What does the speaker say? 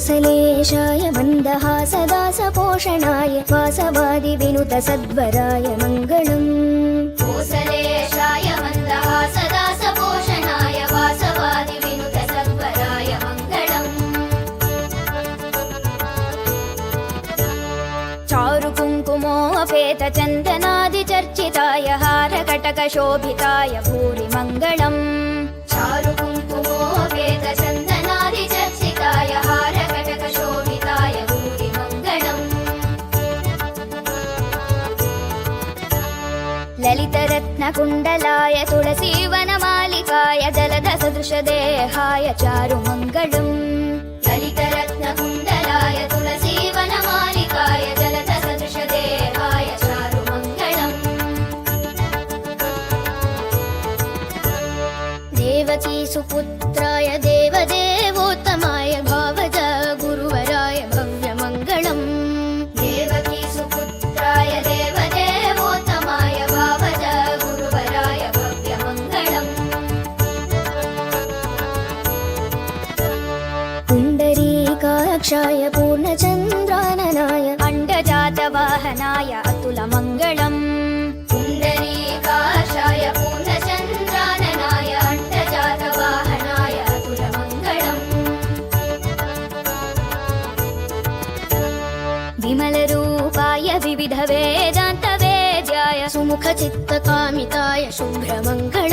कोसलेशाय मन्दहासदासपोषणाय वासवादिविनुतसद्वराय मङ्गलम्। कोसलेशाय मन्दहासदासपोषणाय वासवादिविनुतसद्वराय मङ्गलम्। चारुकुङ्कुमोपेतचन्दनादिचर्चिताय हारकटकशोभिताय भूरि मङ्गलम्। चारुकुङ्कुमोपेतचन्दनादिचर्चिताय हारकटकशोभिताय भूरि मङ्गलम्। ललितरत्नकुण्डलाय तुलसीवनमालिकाय जलधसदृशदेहाय चारुमङ्गलम्। ललितरत्नकुण्डलाय तुलसीवनमालिकाय जलधसदृशदेहाय चारुमङ्गलम्। देवकीसुपुत्राय देवदेवोत्तमाय भावज गुरुवराय भव्यमङ्गलम्। देवकीसुपुत्राय देवदेवोत्तमाय भावज गुरुवराय भव्यमङ्गलम्। पुण्डरीकाक्षाय पूर्णचन्द्राननाय अण्डजातवाहनाय अतुलमङ्गलम्। पुण्डरीकाक्षाय पूर्णचन्द्राननाय अण्डजातवाहनाय अतुलमङ्गलम्। विमलरूपाय विविधवेदान्तवेद्याय सुमुखचित्तकामिताय शुभ्रमङ्गलम्।